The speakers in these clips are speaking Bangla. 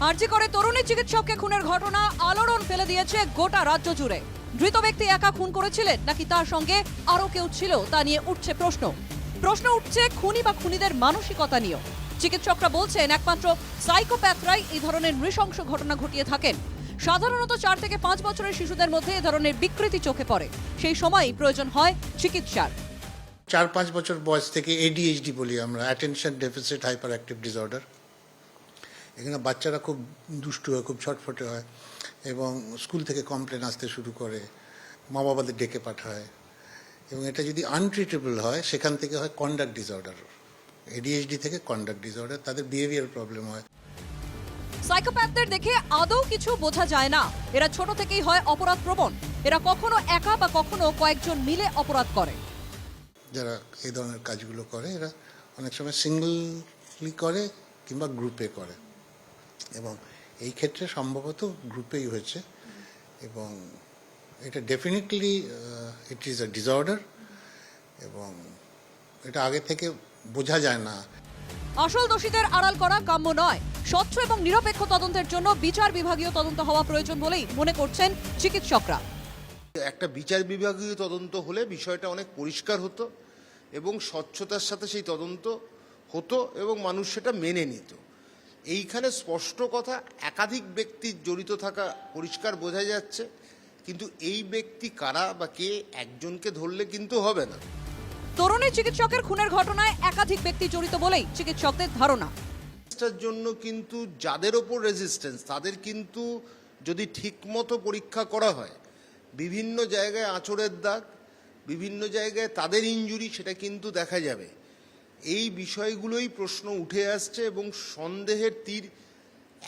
আরজি করে তরুণী চিকিৎসককে খুনের ঘটনা আলোড়ন ফেলে দিয়েছে গোটা রাজ্য জুড়ে। ধৃত ব্যক্তি একা খুন করেছিলেন নাকি তার সঙ্গে আরো কেউ ছিল তা নিয়ে উঠছে প্রশ্ন উঠছে খুনি বা খুনিদের মানসিকতা নিয়েও। চিকিৎসকরা বলছেন একমাত্র সাইকোপ্যাথরাই এই ধরনের নৃশংস ঘটনা ঘটিয়ে থাকেন। সাধারণত 4 থেকে 5 বছরের শিশুদের মধ্যে এই ধরনের বিকৃতি চোখে পড়ে, সেই সময়ই প্রয়োজন হয় চিকিৎসার। 4-5 বছর বয়স থেকে ADHD বলি আমরা, attention deficit hyper active disorder. এখানে বাচ্চারা খুব দুষ্টু হয়, খুব ছটফটে হয় এবং স্কুল থেকে কমপ্লেন আসতে শুরু করে, মা বাবাদের ডেকে পাঠায় এবং এটা যদি আনট্রিটেবল হয় সেখান থেকে হয় কন্ডাক্ট ডিসঅর্ডার। ADHD থেকে কন্ডাক্ট ডিসঅর্ডার, তাদের বিহেভিয়ার প্রবলেম হয়। সাইকোপ্যাথদের দেখে আদৌ কিছু বোঝা যায় না। এরা ছোট থেকেই হয় অপরাধ প্রবণ। এরা কখনো একা বা কখনো কয়েকজন মিলে অপরাধ করে। যারা এই ধরনের কাজগুলো করে এরা অনেক সময় সিঙ্গলি করে কিংবা গ্রুপে করে এবং এই ক্ষেত্রে সম্ভবত গ্রুপেই হয়েছে এবং এটা definitely it is a disorder এবং এটা আগে থেকে বোঝা যায় না। আসল দোষীদের আড়াল করা কাম্য নয়। স্বচ্ছ এবং নিরপেক্ষ তদন্তের জন্য বিচার বিভাগীয় তদন্ত হওয়া প্রয়োজন বলেই মনে করছেন চিকিৎসকরা। একটা বিচার বিভাগীয় তদন্ত হলে বিষয়টা অনেক পরিষ্কার হতো এবং স্বচ্ছতার সাথে সেই তদন্ত হতো এবং মানুষ সেটা মেনে নিত। এইখানে স্পষ্ট কথা, একাধিক ব্যক্তি জড়িত থাকা পরিষ্কার বোঝা যাচ্ছে, কিন্তু এই ব্যক্তি কারা বা কে একজনকে ধরলে কিন্তু হবে না। তরুণী চিকিৎসকের খুনের ঘটনায় একাধিক ব্যক্তি জড়িত বলেই চিকিৎসকদের ধারণা। এটার জন্য কিন্তু যাদের ওপর রেজিস্ট্যান্স তাদের কিন্তু যদি ঠিকমতো পরীক্ষা করা হয়, বিভিন্ন জায়গায় আঁচড়ের দাগ, বিভিন্ন জায়গায় তাদের ইনজুরি, সেটা কিন্তু দেখা যাবে। এই বিষয়গুলোই প্রশ্ন উঠে আসছে এবং সন্দেহের তীর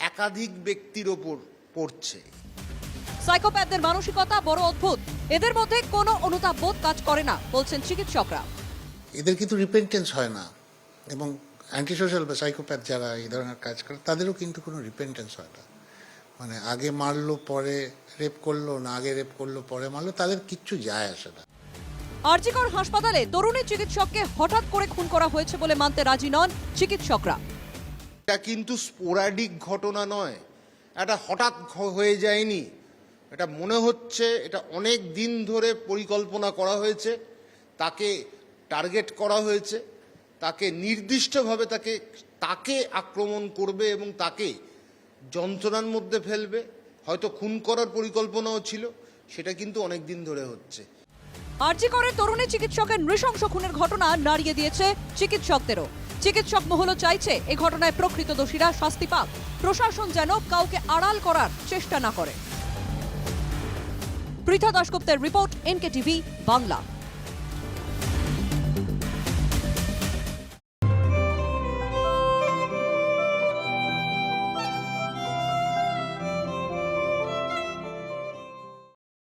একাধিক ব্যক্তির ওপর পড়ছে। সাইকোপ্যাথদের মানসিকতা বড় অদ্ভুত। এদের মধ্যে কোনো অনুতাপবোধ কাজ করে না বলছেন চিকিৎসকরা। এদের কিন্তু রিপেন্টেন্স হয় না এবং অ্যান্টি সোশ্যাল বা সাইকোপ্যাথ যারা এই ধরনের কাজ করে তাদেরও কিন্তু কোনো রিপেন্টেন্স হয় না। মানে আগে মারলো পরে রেপ করলো, না আগে রেপ করলো পরে মারলো, তাদের কিচ্ছু যায় আসে না। আরজি কর হাসপাতালে তরুণী চিকিৎসককে হঠাৎ করে খুন করা হয়েছে বলে মানতে রাজি নন চিকিৎসকরা। এটা কিন্তু স্পোরাডিক ঘটনা নয়, এটা হঠাৎ হয়ে যায়নি। এটা মনে হচ্ছে এটা অনেক দিন ধরে পরিকল্পনা করা হয়েছে, তাকে টার্গেট করা হয়েছে, তাকে নির্দিষ্টভাবে তাকে আক্রমণ করবে এবং তাকে যন্ত্রণার মধ্যে ফেলবে। হয়তো খুন করার পরিকল্পনাও ছিল, সেটা কিন্তু অনেক দিন ধরে হচ্ছে। আরজি করে তরুণী চিকিৎসকের নৃশংস খুনের ঘটনা নাড়িয়ে দিয়েছে চিকিৎসকদেরও। চিকিৎসক মহলও চাইছে এই ঘটনায় প্রকৃত দোষীরা শাস্তি পাক। প্রশাসন যেন কাউকে আড়াল করার চেষ্টা না করে। পৃথা দাশগুপ্তের রিপোর্ট, NKTV বাংলা।